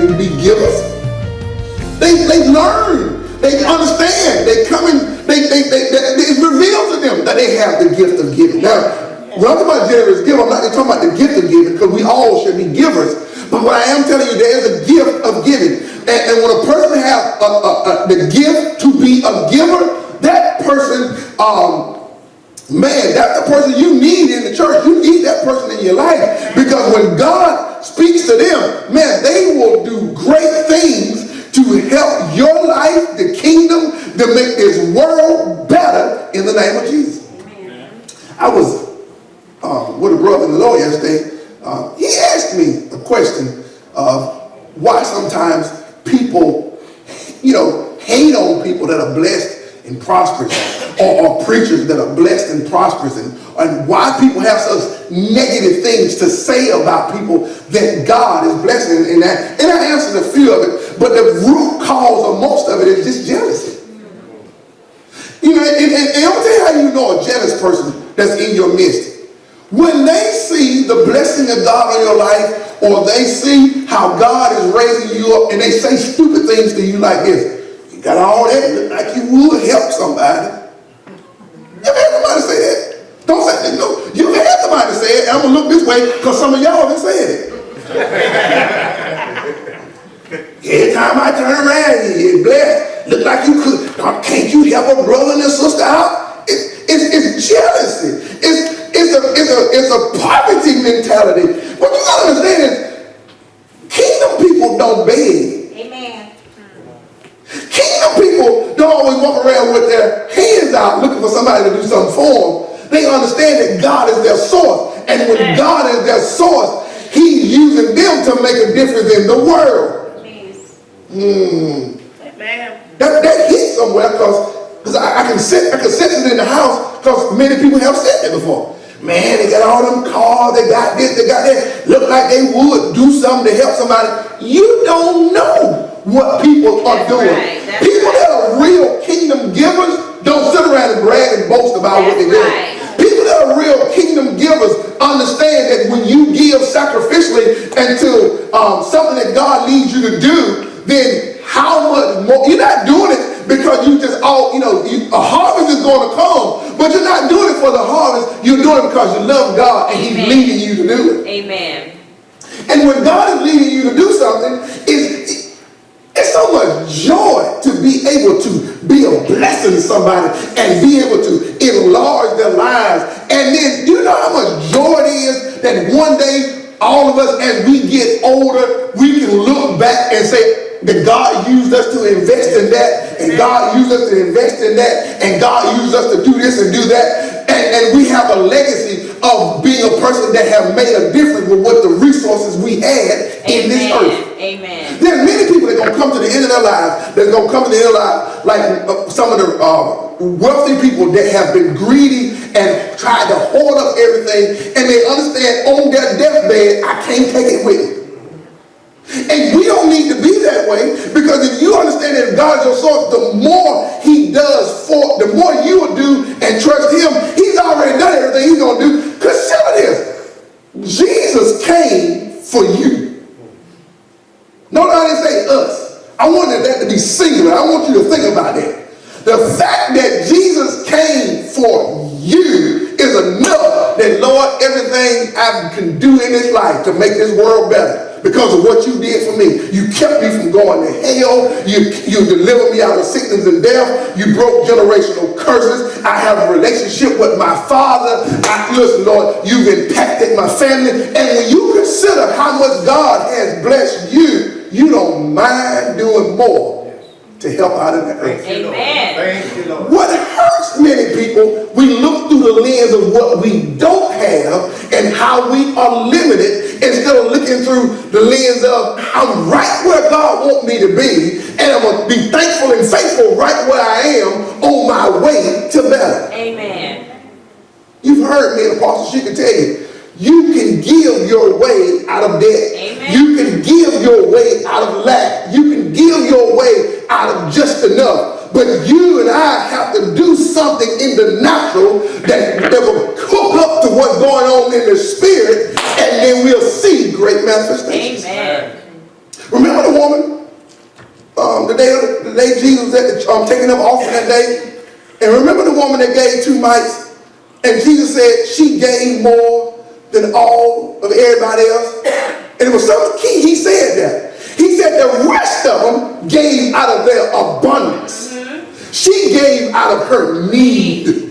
to be givers. They learn. They understand. They come in. It's revealed to them that they have the gift of giving. Now, when I'm talking about generous giving, I'm not talking about the gift of giving, because we all should be givers. But what I am telling you, there is a gift of giving. And when a person has the gift to be a giver, that person, man, that's the person you need in the church. You need that person in your life, because when God speaks to them, man, they will do great things to help your life, the kingdom, to make this world better in the name of Jesus. Amen. I was with a brother in the Lord yesterday. He asked me a question of why sometimes people, hate on people that are blessed and prosperous, or preachers that are blessed and prosperous, and why people have such negative things to say about people that God is blessing in that. And I answered a few of it, but the root cause of most of it is just jealousy. And I'm gonna tell you how you know a jealous person that's in your midst. When they see the blessing of God in your life, or they see how God is raising you up, and they say stupid things to you like this: "You got all that, look like you would help somebody." You've had somebody say that. Don't say that. No, you've had somebody say it. And I'm gonna look this way because some of y'all have said it. Every time I turn around, you're blessed. Look like you could. Can't you help a brother and a sister out? It's jealousy. It's a poverty mentality. What you gotta understand is, kingdom people don't beg. Amen. Kingdom people don't always walk around with their hands out looking for somebody to do something for them. They understand that God is their source. And when God is their source, He's using them to make a difference in the world. That hits somewhere, because I can sense it in the house, because many people have said that before. Man, they got all them cars, they got this, they got that. Look like they would do something to help somebody. You don't know what people are doing. Right, people that are real kingdom givers don't sit around and brag and boast about what they're doing. People that are real kingdom givers understand that when you give sacrificially into something that God leads you to do, then how much more? You're not doing it because you just a harvest is going to come, but you're not doing it for the harvest. You're doing it because you love God and He's leading you to do it. Amen. And when God is leading you to do something, it's so much joy to be able to be a blessing to somebody and be able to enlarge their lives. And then, do you know how much joy it is that one day, all of us, as we get older, we can look back and say that God used us to invest in that, and God used us to invest in that, and God used us to do this and do that, and we have a legacy of being a person that have made a difference with what the resources we had in this earth. Amen. There are many people that are going to come to the end of their lives, that's going to come to the end of their lives, like some of the wealthy people that have been greedy and tried to hoard up everything, and they understand on their deathbed, I can't take it with me. And we don't need to be that way, because if you understand that God's your source, the more He does the more you will do and trust Him. He's already done everything He's going to do. Consider this: Jesus came for you. Notice how they say us. I wanted that to be singular. I want you to think about that. The fact that Jesus came for you is enough that, Lord, everything I can do in this life to make this world better, because of what you did for me. You kept me from going to hell. You delivered me out of sickness and death. You broke generational curses. I have a relationship with my Father. Listen, Lord, you've impacted my family. And when you consider how much God has blessed you, you don't mind doing more to help out in the earth. Amen. Thank you, Lord. What hurts many people, we look through the lens of what we don't have and how we are limited, instead of looking through the lens of I'm right where God wants me to be, and I'm going to be thankful and faithful right where I am on my way to better. Amen. You've heard me, and Apostle, she can tell you, you can give your way out of debt. Amen. You can give your way out of lack. You can give your way out of just enough. But you and I have to do something in the natural that will hook up to what's going on in the spirit, and then we'll see great manifestation. Amen. Remember the the day Jesus was taking up offering that day? And remember the woman that gave 2 mites? And Jesus said she gave more than all of everybody else. And it was something key. He said that. He said the rest of them gave out of their abundance. She gave out of her need.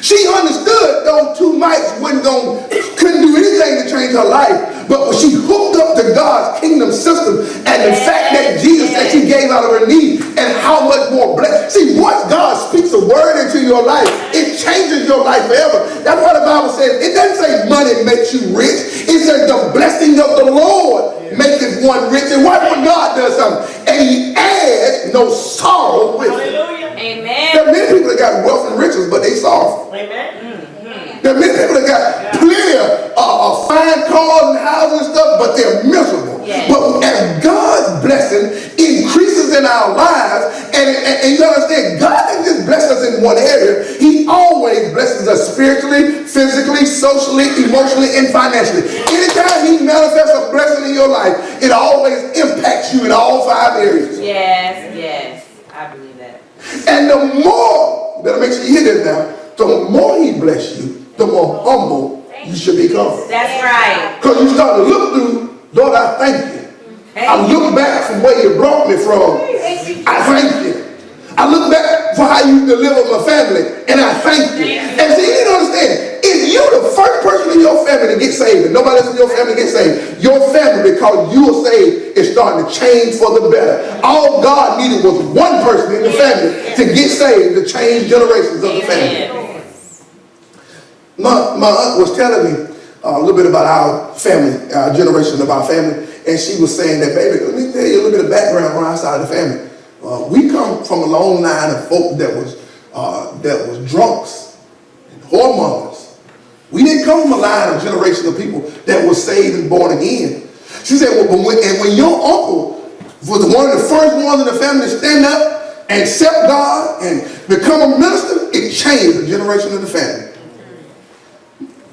She understood those 2 mites couldn't do anything to change her life. But when she hooked up to God's kingdom system and the fact that Jesus said she gave out of her need and how much more blessed. See, once God speaks a word into your life, it changes your life forever. That's why the Bible says, it doesn't say money makes you rich. It says the blessing of the Lord maketh one rich. And what when God does something? And he adds no sorrow with it. Amen. There are many people that got wealth and riches, but they sorrowful. Amen. There are many people that got plenty of fine cars and houses and stuff, but they're miserable. Yes. But as God's blessing increases in our lives, and you understand, God doesn't just bless us in one area. He always blesses us spiritually, physically, socially, emotionally, and financially. Anytime he manifests a blessing in your life, it always impacts you in all 5 areas. Yes. I believe that. And the more, better make sure you hear this now, the more he bless you, the more humble you should become. That's right. Because you start to look through, Lord, I thank you. I look back from where you brought me from. I thank you. I look back for how you delivered my family, and I thank you. And see, you don't understand. If you're the first person in your family to get saved, and nobody else in your family gets saved, your family, because you are saved, is starting to change for the better. All God needed was one person in the family to get saved, to change generations of the family. My aunt was telling me a little bit about our family, our generation of our family, and she was saying that, baby, let me tell you a little bit of background on our side of the family. We come from a long line of folk that was drunks and whoremongers. We didn't come from a line of generation of people that were saved and born again. She said, well, when your uncle was one of the first ones in the family to stand up and accept God and become a minister, it changed the generation of the family.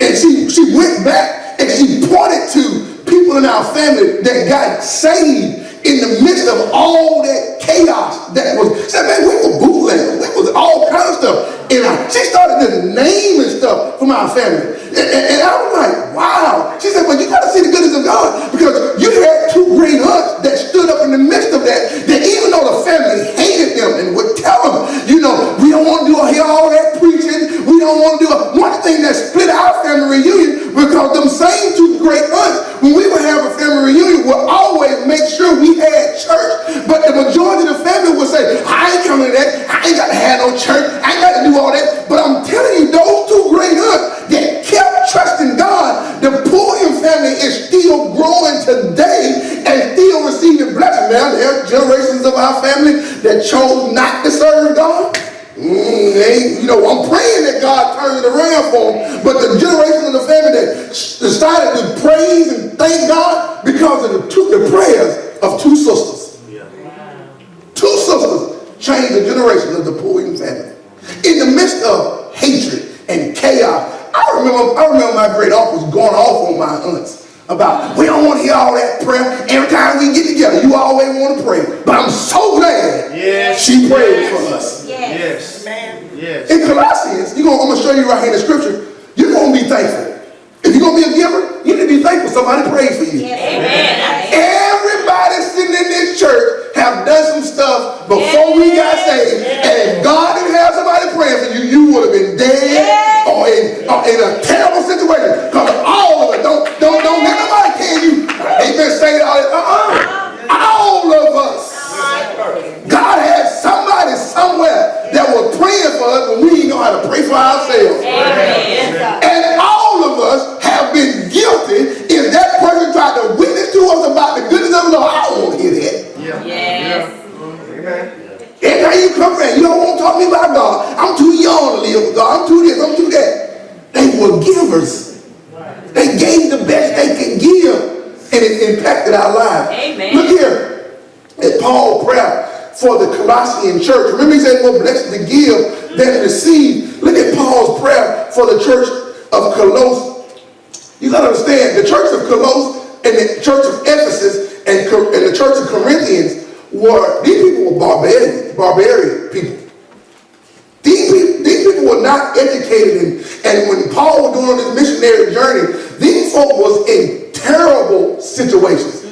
And she went back and she pointed to people in our family that got saved in the midst of all that chaos that was. She said, man, we were bootleggers. We was all kinds of stuff. And she started to name and stuff from our family. And I was like, wow. She said, well, you got to see the goodness of God, because you had 2 great aunts that stood up in the midst of that even though the family hated them and would tell them, you know, we don't want to hear all that preaching. We don't want to do it. One thing that split our family reunion, because them same 2 great aunts, when we would have a family reunion, would always make sure we had church. But the majority of the family would say, I ain't coming to that. I ain't got to have no church. I ain't got to do all that. But I'm telling you, those 2 great aunts that kept trusting God, the Pulliam family is still growing today and still receiving blessings. Now, there are generations of our family that chose not to serve God. I'm praying that God turns it around for them. But the generation of the family that decided to praise and thank God because of the prayers of 2 sisters. Yeah. 2 sisters changed the generation of the Pulliam family. In the midst of hatred and chaos, I remember my great uncles going off on my aunts about, we don't want to hear all that prayer. Every time we get together, you always want to pray. But I'm so glad she prayed for us. Yes. Yes. In Colossians, I'm going to show you right here in the scripture, you're going to be thankful. If you're going to be a giver, you need to be thankful somebody prayed for you. Yes. Amen. Everybody sitting in this church have done some stuff before we got saved. And if God didn't have somebody praying for you, you would have been dead or in a terrible situation. Because all of it, don't let nobody tell you they've been saved all that. All of us. God had somebody somewhere that was praying for us when we didn't know how to pray for ourselves. Amen. And all of us have been guilty if that person tried to witness to us about the goodness of the Lord. I don't want to hear that. Yes. Every time you come around, you don't want to talk to me about God. I'm too young to live with God. I'm too this, I'm too that. They were givers. They gave the best they could give, and it impacted our lives. Amen. Look here at Paul's prayer for the Colossian church. Remember, he said, more blessed to give than to receive. Look at Paul's prayer for the church of Colossus. You got to understand, the church of Colossus and the church of Ephesus and the church of Corinthians these people were barbarian people. These people were not educated, and when Paul was doing this missionary journey, these folk was in terrible situations.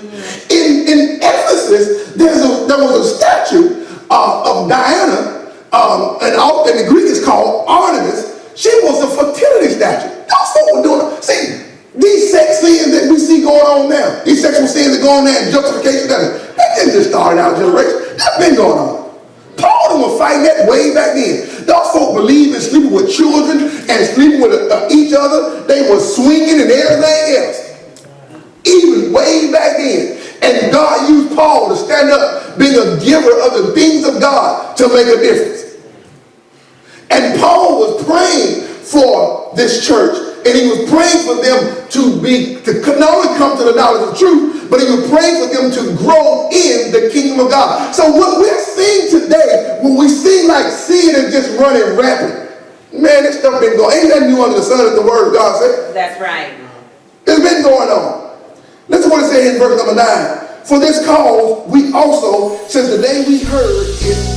In Ephesus, there was a statue of Diana, and the Greek is called Artemis. She was a fertility statue. Those folk were doing it. See, these sex sins that we see going on now, these sexual sins that go on there, and justification, that didn't just start in our generation. That's been going on. Paul was fighting that way back then. Those folk believed in sleeping with children and sleeping with each other. They were swinging and everything else. Even way back then. And God used Paul to stand up, being a giver of the things of God, to make a difference. And Paul was praying for this church, and he was praying for them to not only come to the knowledge of truth, but he was praying for them to grow in the kingdom of God. So what we're seeing today, when we see like sin is just running rampant, man, this stuff been going. Ain't nothing new under the sun, as the word of God said. That's right. It's been going on. Listen to what it says in verse number 9. For this cause we also, since the day we heard it,